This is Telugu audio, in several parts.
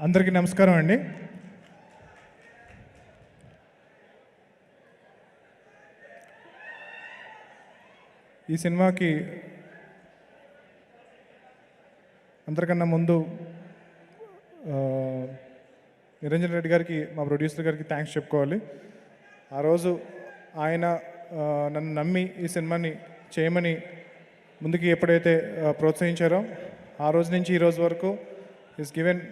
అందరికీ నమస్కారం అండి. ఈ సినిమాకి అందరికన్నా ముందు నిరంజన్ రెడ్డి గారికి, మా ప్రొడ్యూసర్ గారికి థ్యాంక్స్ చెప్పుకోవాలి. ఆ రోజు ఆయన నన్ను నమ్మి ఈ సినిమాని చేయమని ముందుకి ఎప్పుడైతే ప్రోత్సహించారో ఆ రోజు నుంచి ఈ రోజు వరకు is given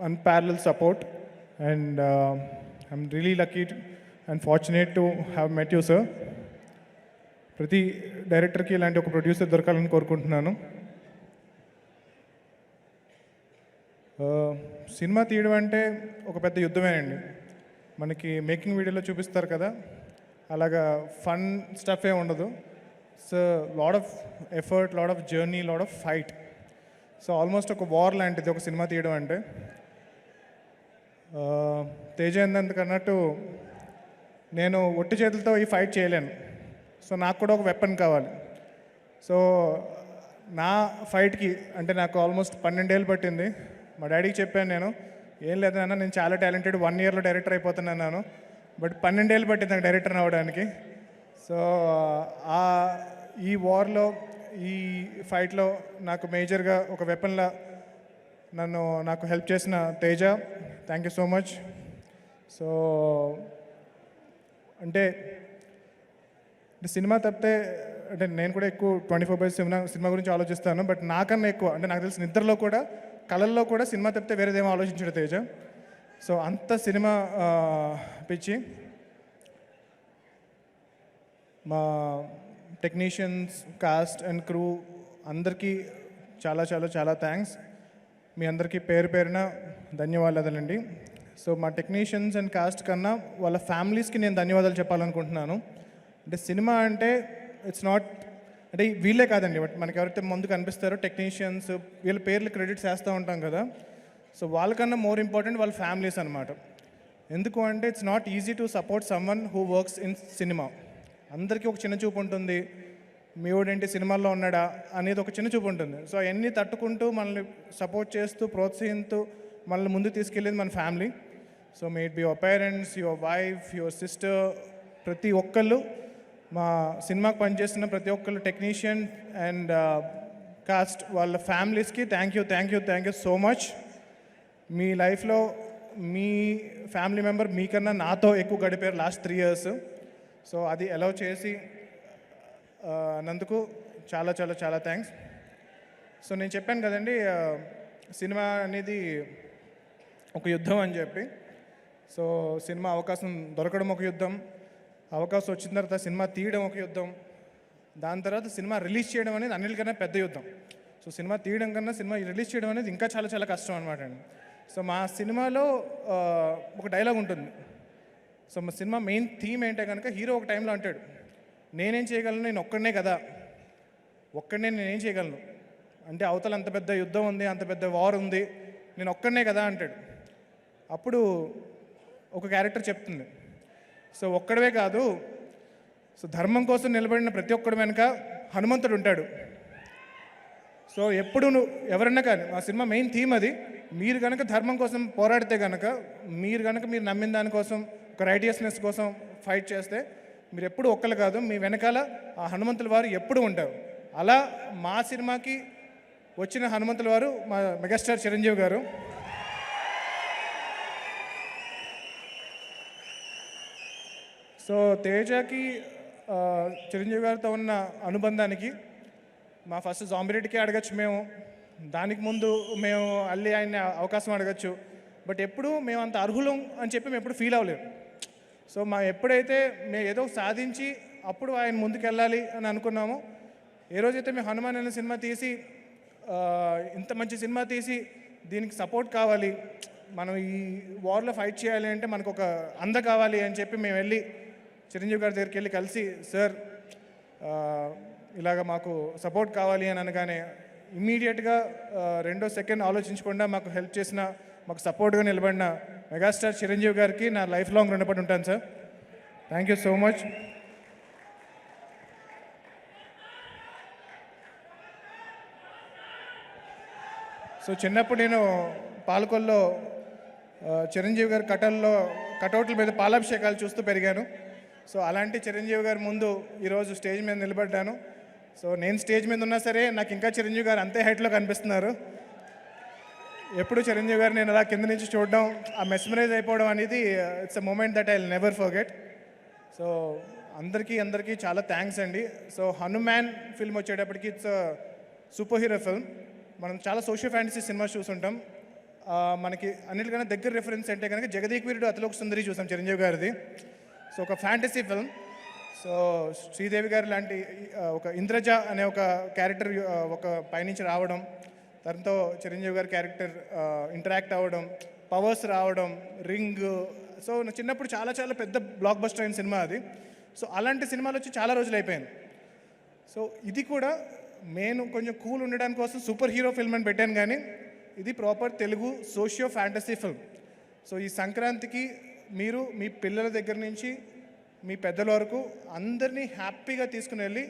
unparalleled support, and I'm really lucky and fortunate to have met you, sir. ప్రతి డైరెక్టర్కి ఇలాంటి ఒక ప్రొడ్యూసర్ దొరకాలని కోరుకుంటున్నాను. సినిమా తీయడం అంటే ఒక పెద్ద యుద్ధమేనండి. మనకి మేకింగ్ వీడియోలో చూపిస్తారు కదా, అలాగా ఫన్ స్టఫ్ ఏ ఉండదు. So lot of effort, lot of journey, lot of fight. So almost ఒక వార్ లాంటిది ఒక సినిమా తీయడం అంటే. తేజ అన్నట్టు నేను ఒట్టి చేతులతో ఈ ఫైట్ చేయలేను. సో నాకు కూడా ఒక వెపన్ కావాలి. సో నా ఫైట్కి అంటే నాకు ఆల్మోస్ట్ 12 ఏళ్ళు పట్టింది. మా డాడీకి చెప్పాను, నేను ఏం లేదన్నా, నేను చాలా టాలెంటెడ్, 1 ఇయర్లో డైరెక్టర్ అయిపోతున్నాను. బట్ 12 ఏళ్ళు పట్టింది నాకు డైరెక్టర్ అవ్వడానికి. సో ఈ వార్లో, ఈ ఫైట్లో నాకు మేజర్గా ఒక వెపన్లా నాకు హెల్ప్ చేసిన Teja, thank you so much. So అంటే సినిమా తప్పితే అంటే నేను కూడా ఎక్కువ 24/7 సినిమా గురించి ఆలోచిస్తాను. బట్ నాకన్నా ఎక్కువ అంటే నాకు తెలిసిన నిద్రలో కూడా, కళల్లో కూడా సినిమా తప్పితే వేరేదేమో ఆలోచించాడు తేజ. సో అంత సినిమా పిచ్చి. మా టెక్నీషియన్స్, కాస్ట్ అండ్ క్రూ అందరికీ చాలా చాలా చాలా థ్యాంక్స్. మీ అందరికీ పేరు పేరున ధన్యవాదాలండి. సో మా టెక్నీషియన్స్ అండ్ కాస్ట్ కన్నా వాళ్ళ ఫ్యామిలీస్కి నేను ధన్యవాదాలు చెప్పాలనుకుంటున్నాను. అంటే సినిమా అంటే ఇట్స్ నాట్ అంటే వీళ్ళే కాదండి, బట్ మనకి ఎవరైతే ముందు కనిపిస్తారో టెక్నీషియన్స్, వీళ్ళ పేర్లు క్రెడిట్స్ వేస్తూ ఉంటాం కదా. సో వాళ్ళకన్నా మోర్ ఇంపార్టెంట్ వాళ్ళ ఫ్యామిలీస్ అనమాట. ఎందుకు అంటే it's not easy to support someone who works in cinema. అందరికీ ఒక చిన్న చూపు ఉంటుంది, మీ వాడేంటి సినిమాల్లో ఉన్నాడా అనేది ఒక చిన్న చూపు ఉంటుంది. సో అవన్నీ తట్టుకుంటూ మనల్ని సపోర్ట్ చేస్తూ, ప్రోత్సహిస్తూ మనల్ని ముందు తీసుకెళ్ళేది మన family. So may it be your parents, your wife, your sister, ప్రతి ఒక్కళ్ళు, మా సినిమాకి పనిచేస్తున్న ప్రతి ఒక్కళ్ళు, టెక్నీషియన్ అండ్ కాస్ట్, వాళ్ళ ఫ్యామిలీస్కి థ్యాంక్ యూ సో మచ్. మీ లైఫ్లో మీ ఫ్యామిలీ మెంబర్ మీకన్నా నాతో ఎక్కువ గడిపారు లాస్ట్ 3 years. సో అది అలౌ చేసి నందుకు చాలా చాలా చాలా థ్యాంక్స్. సో నేను చెప్పాను కదండి, సినిమా అనేది ఒక యుద్ధం అని చెప్పి. సో సినిమా అవకాశం దొరకడం ఒక యుద్ధం, అవకాశం వచ్చిన తర్వాత సినిమా తీయడం ఒక యుద్ధం, దాని తర్వాత సినిమా రిలీజ్ చేయడం అనేది అన్నిటికన్నా పెద్ద యుద్ధం. సో సినిమా తీయడం కన్నా సినిమా రిలీజ్ చేయడం అనేది ఇంకా చాలా చాలా కష్టం అనమాట అండి. సో మా సినిమాలో ఒక డైలాగ్ ఉంటుంది. సో మా సినిమా మెయిన్ థీమ్ ఏంటంటే కనుక, హీరో ఒక టైంలో అంటాడు, నేనేం చేయగలను, నేను ఒక్కడనే కదా, ఒక్కడనే నేనేం చేయగలను అంటే అవతల అంత పెద్ద యుద్ధం ఉంది, అంత పెద్ద వార్ ఉంది, నేను ఒక్కడనే కదా అంటాడు. అప్పుడు ఒక క్యారెక్టర్ చెప్తుంది, సో ఒక్కడవే కాదు, సో ధర్మం కోసం నిలబడిన ప్రతి ఒక్కడి వెనుక హనుమంతుడు ఉంటాడు. సో ఎప్పుడు ఎవరన్నా కానీ, మా సినిమా మెయిన్ థీమ్ అది. మీరు కనుక ధర్మం కోసం పోరాడితే కనుక, మీరు నమ్మిన దానికోసం, ఒక రైటియస్నెస్ కోసం ఫైట్ చేస్తే మీరు ఎప్పుడు ఒక్కరు కాదు, మీ వెనకాల ఆ హనుమంతుల వారు ఎప్పుడు ఉంటారు. అలా మా సినిమాకి వచ్చిన హనుమంతుల వారు మా మెగాస్టార్ చిరంజీవి గారు. సో తేజకి చిరంజీవి గారితో ఉన్న అనుబంధానికి మా ఫస్ట్ జాంబిరెడ్డికి అడగచ్చు మేము, దానికి ముందు మేము ఆయన అవకాశం అడగచ్చు. బట్ ఎప్పుడు మేము అంత అర్హులం అని చెప్పి మేము ఎప్పుడు ఫీల్ అవ్వలేము. సో ఎప్పుడైతే మేము ఏదో సాధించి అప్పుడు ఆయన ముందుకెళ్ళాలి అని అనుకున్నామో, ఏ రోజైతే మేము హనుమాన్ అనే సినిమా తీసి, ఇంత మంచి సినిమా తీసి దీనికి సపోర్ట్ కావాలి, మనం ఈ వార్లో ఫైట్ చేయాలి అంటే మనకు ఒక అంద కావాలి అని చెప్పి మేము వెళ్ళి చిరంజీవి గారి దగ్గరికి వెళ్ళి కలిసి, సార్ ఇలాగ మాకు సపోర్ట్ కావాలి అని అనగానే ఇమ్మీడియట్గా 2వ సెకండ్ ఆలోచించకుండా మాకు హెల్ప్ చేసిన, మాకు సపోర్ట్గా నిలబడిన మెగాస్టార్ చిరంజీవి గారికి నా లైఫ్ లాంగ్ రుణపడి ఉంటాను sir. Thank you so much. So చిన్నప్పుడు నేను పాలకొల్లో చిరంజీవి గారి కటౌట్ల మీద పాలాభిషేకాలు చూస్తూ పెరిగాను. సో అలాంటి చిరంజీవి గారి ముందు ఈరోజు స్టేజ్ మీద నిలబడ్డాను. సో నేను స్టేజ్ మీద ఉన్నా సరే నాకు ఇంకా చిరంజీవి గారు అంతే హైట్లో కనిపిస్తున్నారు. ఎప్పుడు చిరంజీవి గారు నేను అలా కింద నుంచి చూడడం, ఆ మెస్మరైజ్ అయిపోవడం అనేది it's a moment that I will never forget. So అందరికీ చాలా థ్యాంక్స్ అండి. సో హనుమాన్ ఫిల్మ్ వచ్చేటప్పటికి ఇట్స్ సూపర్ హీరో ఫిల్మ్. మనం చాలా సోషల్ ఫ్యాంటసీ సినిమాస్ చూసుంటాం. మనకి అన్నిటికన్నా దగ్గర రెఫరెన్స్ అంటే కనుక జగదేక్ వీరుడు అతిలోక సుందరి చూసాం చిరంజీవి గారిది. సో ఒక ఫ్యాంటసీ ఫిల్మ్. సో శ్రీదేవి గారు లాంటి ఒక ఇంద్రజ అనే ఒక క్యారెక్టర్ ఒక పైనుంచి రావడం, తనతో చిరంజీవి గారి క్యారెక్టర్ ఇంటరాక్ట్ అవ్వడం, పవర్స్ రావడం, రింగ్. సో నా చిన్నప్పుడు చాలా పెద్ద బ్లాక్ బస్టర్ అయిన సినిమా అది. సో అలాంటి సినిమాలు వచ్చి చాలా రోజులు అయిపోయింది. సో ఇది కూడా నేను కొంచెం కూల్ ఉండడానికి కోసం సూపర్ హీరో ఫిల్మ్ అని పెట్టాను, కానీ ఇది proper Telugu socio fantasy film. So ఈ సంక్రాంతికి మీరు మీ పిల్లల దగ్గర నుంచి మీ పెద్దల వరకు అందరినీ హ్యాపీగా తీసుకుని వెళ్ళి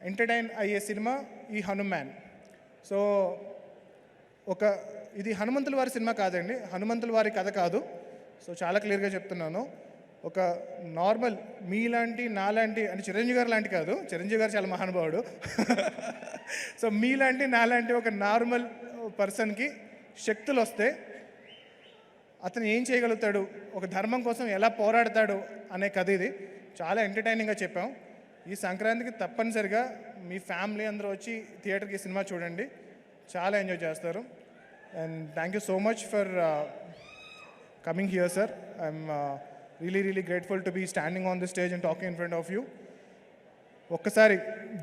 ఎంటర్టైన్ అయ్యే సినిమా ఈ హనుమాన్. సో ఇది హనుమంతుల వారి సినిమా కాదండి, హనుమంతుల వారి కథ కాదు. సో చాలా క్లియర్గా చెప్తున్నాను. ఒక నార్మల్ మీలాంటి నాలాంటి అంటే చిరంజీవి గారు లాంటి కాదు, చిరంజీవి గారు చాలా మహానుభావుడు. సో మీలాంటి నాలాంటి ఒక నార్మల్ పర్సన్కి శక్తులు వస్తే అతను ఏం చేయగలుగుతాడు, ఒక ధర్మం కోసం ఎలా పోరాడతాడు అనే కథ ఇది. చాలా ఎంటర్టైనింగ్గా చెప్పాం. ఈ సంక్రాంతికి తప్పనిసరిగా మీ ఫ్యామిలీ అందరూ వచ్చి థియేటర్కి సినిమా చూడండి, చాలా ఎంజాయ్ చేస్తారు. And thank you so much for coming here sir. I'm really grateful to be standing on this stage and talking in front of you. ఒక్కసారి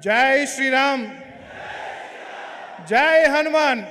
జై శ్రీరామ్, జై హనుమాన్.